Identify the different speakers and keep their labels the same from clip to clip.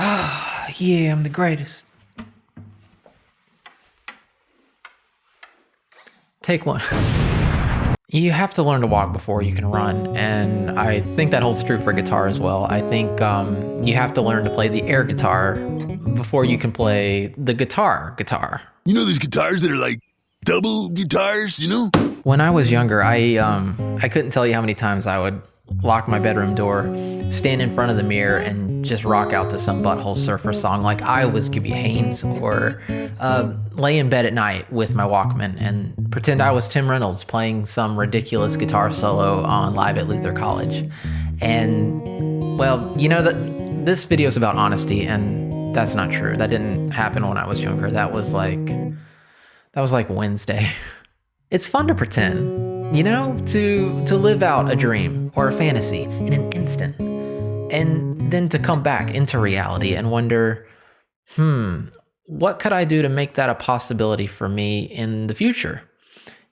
Speaker 1: Yeah, I'm the greatest. Take one. You have to learn to walk before you can run, and I think that holds true for guitar as well. I think you have to learn to play the air guitar before you can play the guitar.
Speaker 2: You know these guitars that are like double guitars, you know?
Speaker 1: When I was younger, I couldn't tell you how many times I would lock my bedroom door, stand in front of the mirror, and just rock out to some Butthole Surfer song like I was Gibby Haynes, or lay in bed at night with my Walkman and pretend I was Tim Reynolds playing some ridiculous guitar solo on Live at Luther College. And, well, you know that this video is about honesty, and that's not true. That didn't happen when I was younger. That was like Wednesday. It's fun to pretend, you know, to live out a dream or a fantasy in an instant, and then to come back into reality and wonder, what could I do to make that a possibility for me in the future?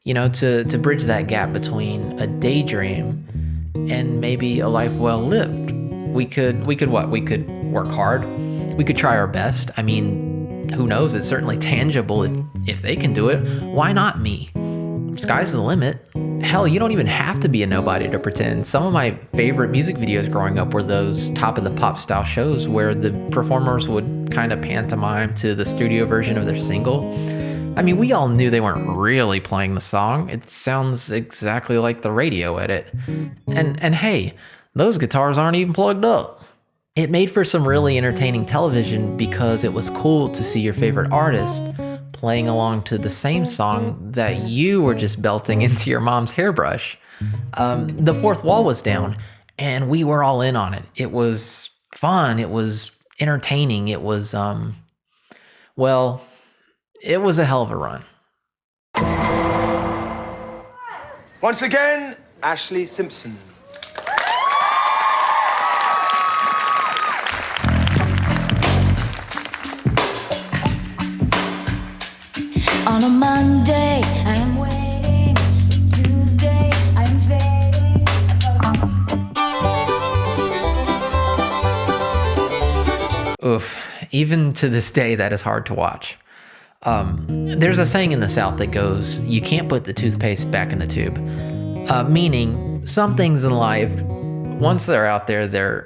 Speaker 1: You know, to bridge that gap between a daydream and maybe a life well lived. We could what? We could work hard. We could try our best. I mean, who knows? It's certainly tangible. If they can do it, why not me? Sky's the limit. Hell, you don't even have to be a nobody to pretend. Some of my favorite music videos growing up were those Top of the Pop style shows where the performers would kind of pantomime to the studio version of their single. I mean, we all knew they weren't really playing the song. It sounds exactly like the radio edit. And hey, those guitars aren't even plugged up. It made for some really entertaining television because it was cool to see your favorite artist playing along to the same song that you were just belting into your mom's hairbrush. The fourth wall was down, and we were all in on it. It was fun. It was entertaining. It was, well, it was a hell of a run.
Speaker 3: Once again, Ashley Simpson.
Speaker 4: On a Monday, I am waiting. Tuesday, I am fading.
Speaker 1: Oof. Even to this day, that is hard to watch. There's a saying in the South that goes, you can't put the toothpaste back in the tube. Meaning, some things in life, once they're out there.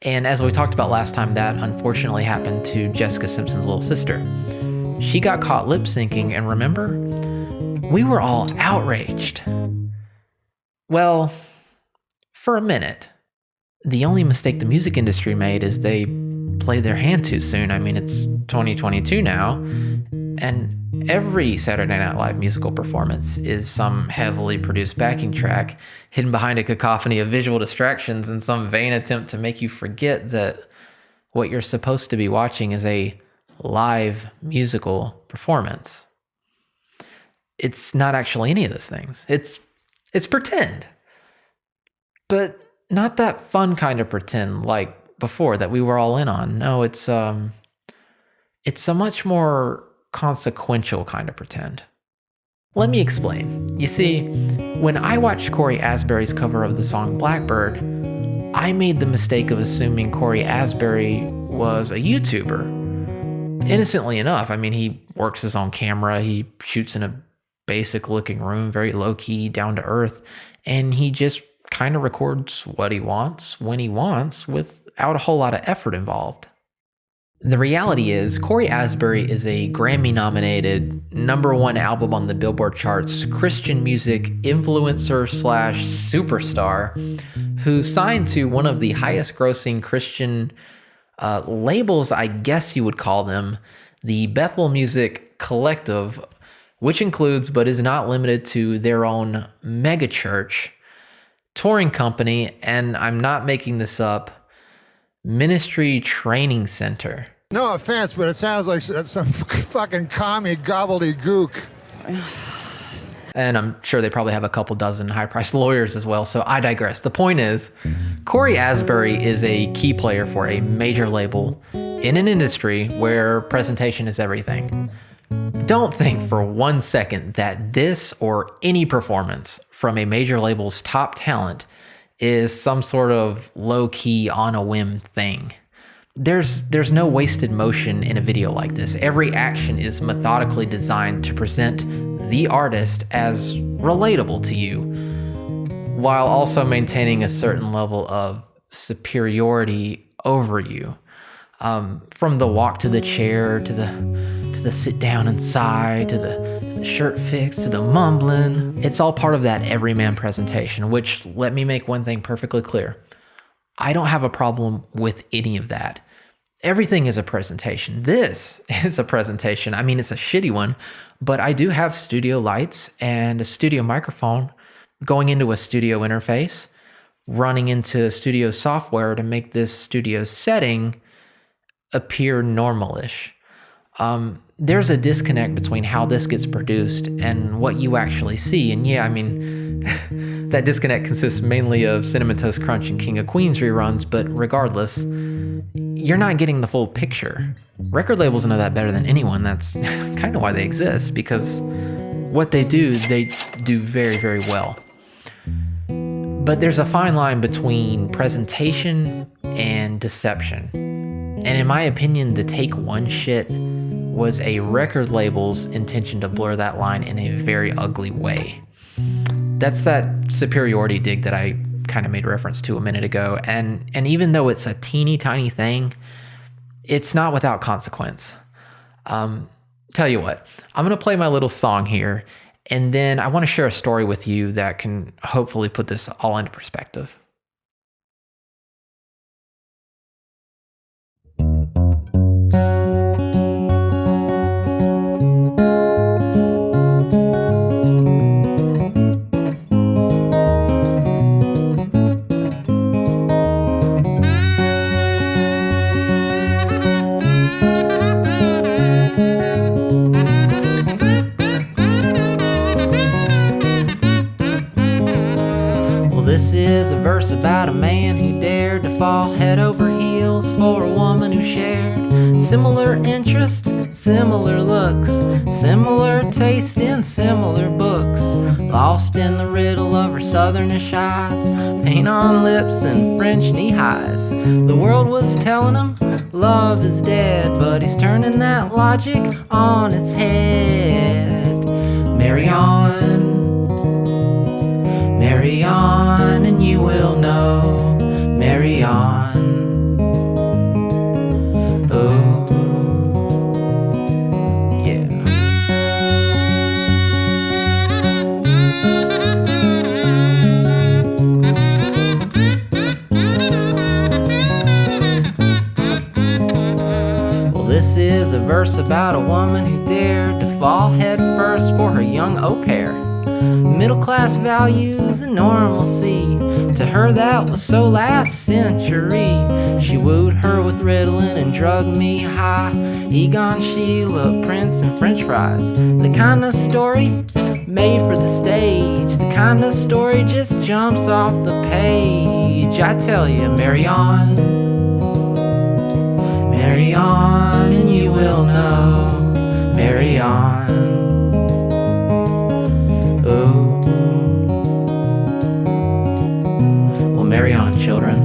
Speaker 1: And as we talked about last time, that unfortunately happened to Jessica Simpson's little sister. She got caught lip syncing, and remember? We were all outraged. Well, for a minute. The only mistake the music industry made is they played their hand too soon. I mean, it's 2022 now, and every Saturday Night Live musical performance is some heavily produced backing track hidden behind a cacophony of visual distractions in some vain attempt to make you forget that what you're supposed to be watching is a live musical performance. It's not actually any of those things. It's pretend. But not that fun kind of pretend like before that we were all in on. No, it's a much more consequential kind of pretend. Let me explain. You see, when I watched Corey Asbury's cover of the song Blackbird, I made the mistake of assuming Corey Asbury was a YouTuber. Innocently enough, I mean, he works his own camera, he shoots in a basic looking room, very low key, down to earth, and he just kind of records what he wants, when he wants, without a whole lot of effort involved. The reality is, Corey Asbury is a Grammy-nominated #1 album on the Billboard charts Christian music influencer/superstar who signed to one of the highest-grossing Christian labels, I guess you would call them, the Bethel Music Collective, which includes but is not limited to their own megachurch, touring company, and I'm not making this up, Ministry Training Center.
Speaker 5: No offense, but it sounds like some fucking commie gobbledygook.
Speaker 1: And I'm sure they probably have a couple dozen high-priced lawyers as well, so I digress. The point is, Corey Asbury is a key player for a major label in an industry where presentation is everything. Don't think for 1 second that this or any performance from a major label's top talent is some sort of low-key, on a whim thing. There's no wasted motion in a video like this. Every action is methodically designed to present the artist as relatable to you, while also maintaining a certain level of superiority over you. From the walk to the chair, to the sit down and sigh, to the shirt fix, to the mumbling. It's all part of that everyman presentation, which, let me make one thing perfectly clear. I don't have a problem with any of that. Everything is a presentation. This is a presentation. I mean, it's a shitty one, but I do have studio lights and a studio microphone going into a studio interface, running into studio software to make this studio setting appear normalish. There's a disconnect between how this gets produced and what you actually see. And yeah, I mean, that disconnect consists mainly of Cinnamon Toast Crunch and King of Queens reruns, but regardless, you're not getting the full picture. Record labels know that better than anyone. That's kind of why they exist, because what they do very, very well. But there's a fine line between presentation and deception. And in my opinion, the Take One shit was a record label's intention to blur that line in a very ugly way. That's that superiority dig that I kind of made reference to a minute ago. And even though it's a teeny tiny thing, it's not without consequence. Tell you what, I'm going to play my little song here, and then I want to share a story with you that can hopefully put this all into perspective. This is a verse about a man who dared to fall head over heels for a woman who shared similar interests, similar looks, similar taste in similar books. Lost in the riddle of her southernish eyes, paint on lips and French knee-highs. The world was telling him love is dead, but he's turning that logic on its head. Marry on, and you will know. Marry on. Oh, yeah. Well, this is a verse about a woman who dared to fall head first for her young au pair. Middle-class values and normalcy, to her that was so last century. She wooed her with Ritalin and drugged me high, Egon, Sheila, Prince, and French fries. The kind of story made for the stage, the kind of story just jumps off the page. I tell you, marry on, and you will know. Marry on. Oh. Well, marry on, children.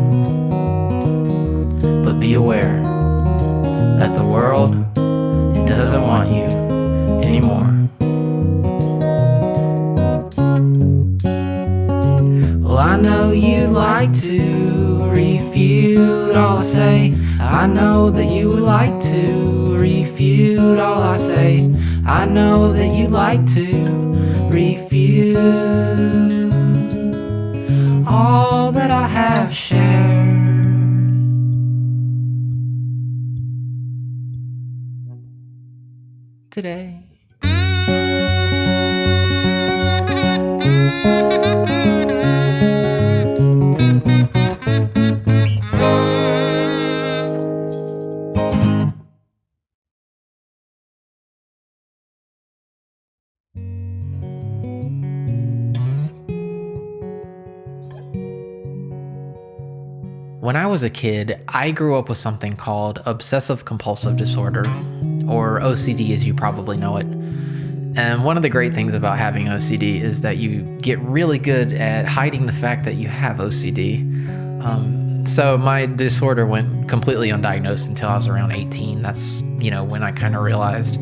Speaker 1: But be aware that the world, it doesn't want you anymore. Well, I know you like to refute all I say. I know that you would like to refute all I say. I know that you like to refute all that I have shared today. When I was a kid, I grew up with something called obsessive compulsive disorder, or OCD as you probably know it. And one of the great things about having OCD is that you get really good at hiding the fact that you have OCD. So my disorder went completely undiagnosed until I was around 18. That's, when I kind of realized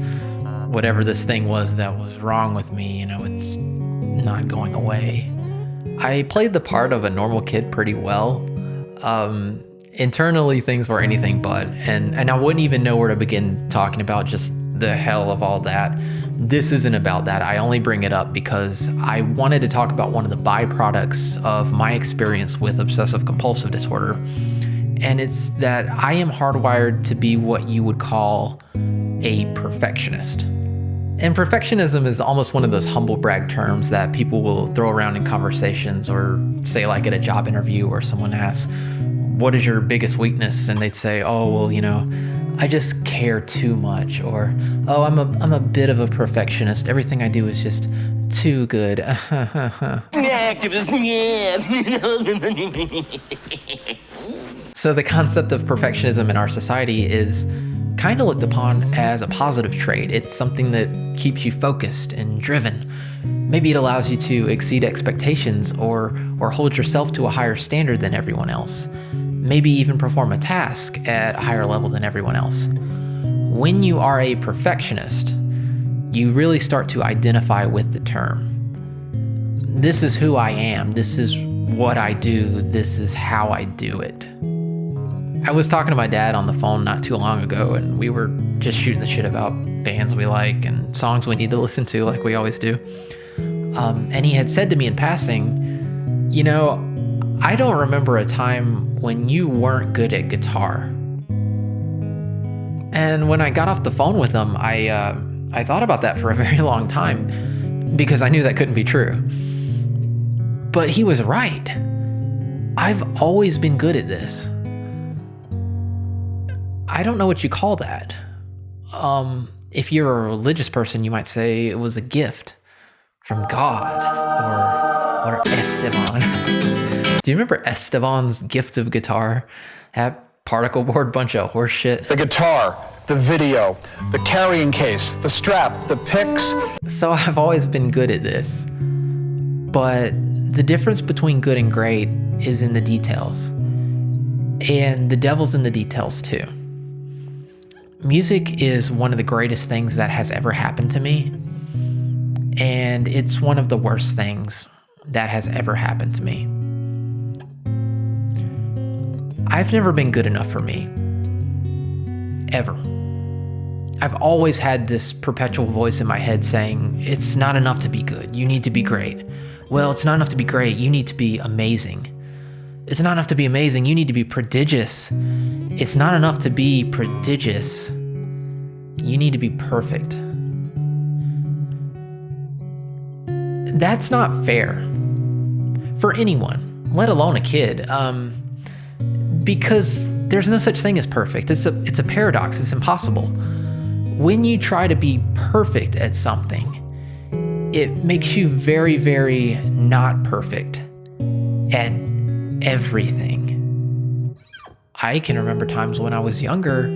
Speaker 1: whatever this thing was that was wrong with me, it's not going away. I played the part of a normal kid pretty well. Internally, things were anything but, and I wouldn't even know where to begin talking about just the hell of all that. This isn't about that. I only bring it up because I wanted to talk about one of the byproducts of my experience with obsessive compulsive disorder. And it's that I am hardwired to be what you would call a perfectionist. And perfectionism is almost one of those humble brag terms that people will throw around in conversations, or say like at a job interview, or someone asks, what is your biggest weakness? And they'd say, oh, well, I just care too much, or, oh, I'm a bit of a perfectionist. Everything I do is just too good.
Speaker 6: Activist, yes.
Speaker 1: So the concept of perfectionism in our society is kind of looked upon as a positive trait. It's something that keeps you focused and driven. Maybe it allows you to exceed expectations or hold yourself to a higher standard than everyone else. Maybe even perform a task at a higher level than everyone else. When you are a perfectionist, you really start to identify with the term. This is who I am. This is what I do. This is how I do it. I was talking to my dad on the phone not too long ago, and we were just shooting the shit about bands we like and songs we need to listen to like we always do. And he had said to me in passing, I don't remember a time when you weren't good at guitar. And when I got off the phone with him, I thought about that for a very long time because I knew that couldn't be true. But he was right. I've always been good at this. I don't know what you call that. If you're a religious person, you might say it was a gift from God or Esteban. Do you remember Esteban's gift of guitar? That particle board bunch of horse shit.
Speaker 7: The guitar, the video, the carrying case, the strap, the picks.
Speaker 1: So I've always been good at this. But the difference between good and great is in the details. And the devil's in the details too. Music is one of the greatest things that has ever happened to me. And it's one of the worst things that has ever happened to me. I've never been good enough for me. Ever. I've always had this perpetual voice in my head saying, it's not enough to be good, you need to be great. Well, it's not enough to be great, you need to be amazing. It's not enough to be amazing, you need to be prodigious. It's not enough to be prodigious, you need to be perfect. That's not fair for anyone, let alone a kid. Because there's no such thing as perfect. It's a paradox. It's impossible. When you try to be perfect at something, it makes you very, very not perfect at everything. I can remember times when I was younger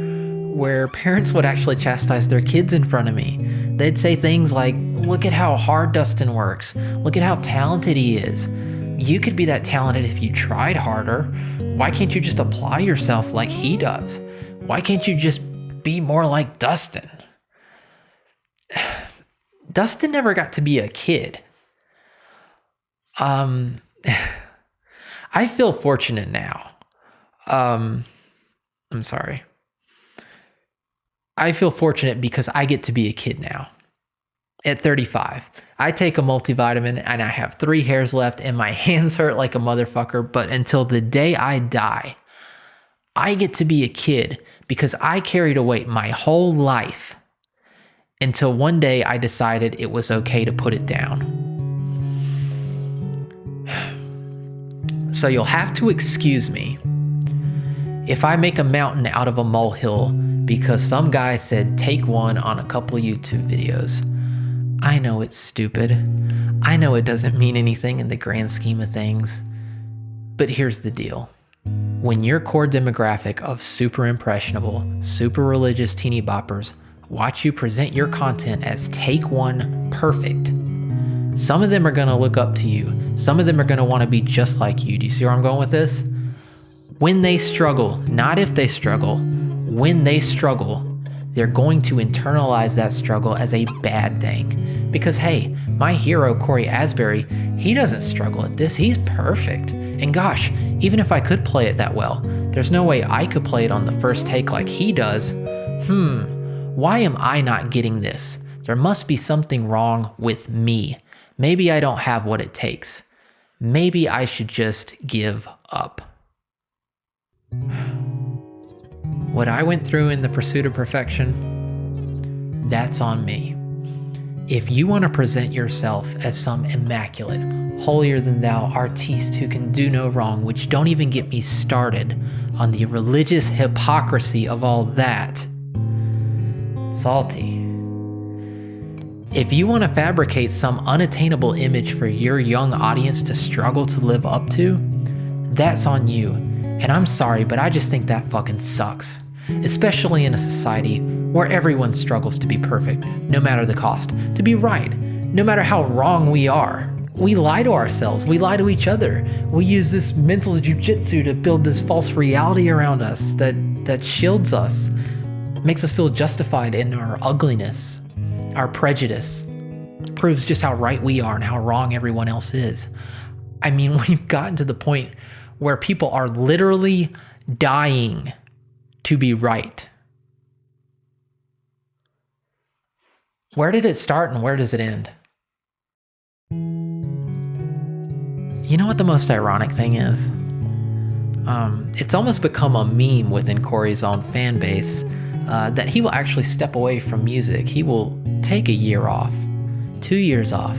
Speaker 1: where parents would actually chastise their kids in front of me. They'd say things like, look at how hard Dustin works. Look at how talented he is. You could be that talented if you tried harder. Why can't you just apply yourself like he does? Why can't you just be more like Dustin? Dustin never got to be a kid. I feel fortunate now. I'm sorry. I feel fortunate because I get to be a kid now. At 35, I take a multivitamin and I have 3 hairs left and my hands hurt like a motherfucker, but until the day I die, I get to be a kid because I carried a weight my whole life until one day I decided it was okay to put it down. So you'll have to excuse me if I make a mountain out of a molehill because some guy said take one on a couple YouTube videos. I know it's stupid. I know it doesn't mean anything in the grand scheme of things. But here's the deal. When your core demographic of super impressionable, super religious teeny boppers watch you present your content as take one perfect, some of them are going to look up to you. Some of them are going to want to be just like you. Do you see where I'm going with this? When they struggle, not if they struggle, when they struggle, they're going to internalize that struggle as a bad thing. Because hey, my hero, Corey Asbury, he doesn't struggle at this. He's perfect. And gosh, even if I could play it that well, there's no way I could play it on the first take like he does. Why am I not getting this? There must be something wrong with me. Maybe I don't have what it takes. Maybe I should just give up. What I went through in the pursuit of perfection, that's on me. If you want to present yourself as some immaculate, holier-than-thou artiste who can do no wrong, which don't even get me started on the religious hypocrisy of all that, salty. If you want to fabricate some unattainable image for your young audience to struggle to live up to, that's on you. And I'm sorry, but I just think that fucking sucks. Especially in a society where everyone struggles to be perfect, no matter the cost. To be right, no matter how wrong we are. We lie to ourselves, we lie to each other. We use this mental jujitsu to build this false reality around us that shields us, makes us feel justified in our ugliness. Our prejudice proves just how right we are and how wrong everyone else is. I mean, we've gotten to the point where people are literally dying to be right. Where did it start and where does it end? You know what the most ironic thing is? It's almost become a meme within Corey's own fan base that he will actually step away from music. He will take a year off, 2 years off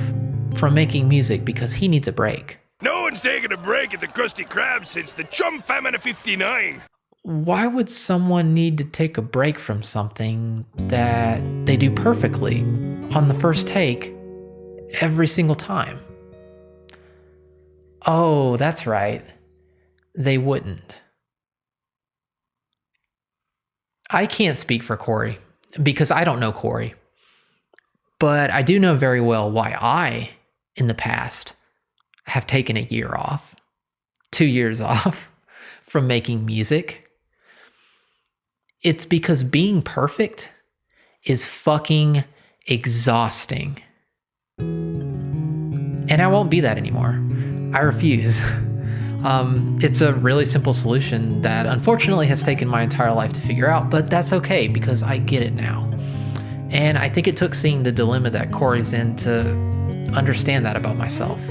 Speaker 1: from making music because he needs a break.
Speaker 2: No one's taken a break at the Krusty Krab since the Chum Famine of '59.
Speaker 1: Why would someone need to take a break from something that they do perfectly on the first take every single time? Oh, that's right. They wouldn't. I can't speak for Corey because I don't know Corey. But I do know very well why I, in the past, have taken a year off, 2 years off from making music. It's because being perfect is fucking exhausting. And I won't be that anymore. I refuse. It's a really simple solution that unfortunately has taken my entire life to figure out, but that's okay because I get it now. And I think it took seeing the dilemma that Corey's in to understand that about myself.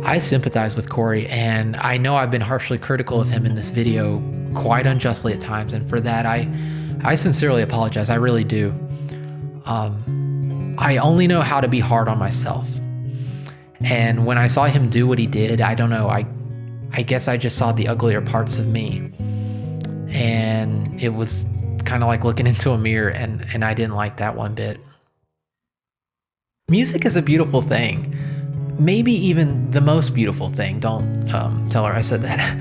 Speaker 1: I sympathize with Corey, and I know I've been harshly critical of him in this video quite unjustly at times, and for that I sincerely apologize. I really do. I only know how to be hard on myself. And when I saw him do what he did, I don't know, I guess I just saw the uglier parts of me. And it was kind of like looking into a mirror, and I didn't like that one bit. Music is a beautiful thing. Maybe even the most beautiful thing. Don't tell her I said that.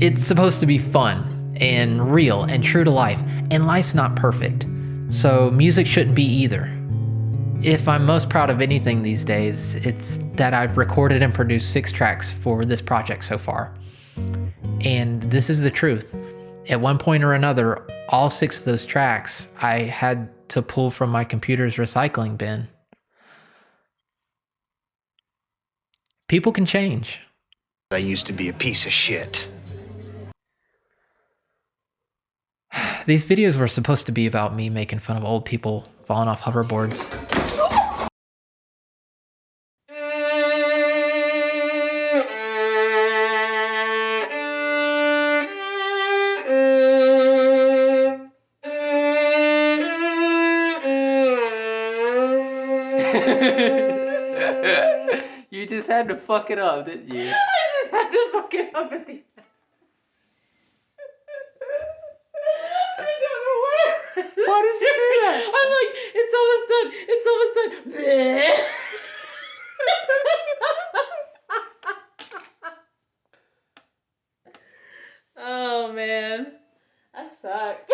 Speaker 1: It's supposed to be fun and real and true to life, and life's not perfect. So music shouldn't be either. If I'm most proud of anything these days, it's that I've recorded and produced 6 tracks for this project so far. And this is the truth. At one point or another, all 6 of those tracks I had to pull from my computer's recycling bin. People can change.
Speaker 3: I used to be a piece of shit.
Speaker 1: These videos were supposed to be about me making fun of old people falling off hoverboards. You just had to fuck it up, didn't you?
Speaker 8: I just had to fuck it up at the end. I don't know why.
Speaker 1: Why did you do that?
Speaker 8: I'm like, it's almost done. It's almost done. Oh man, I suck.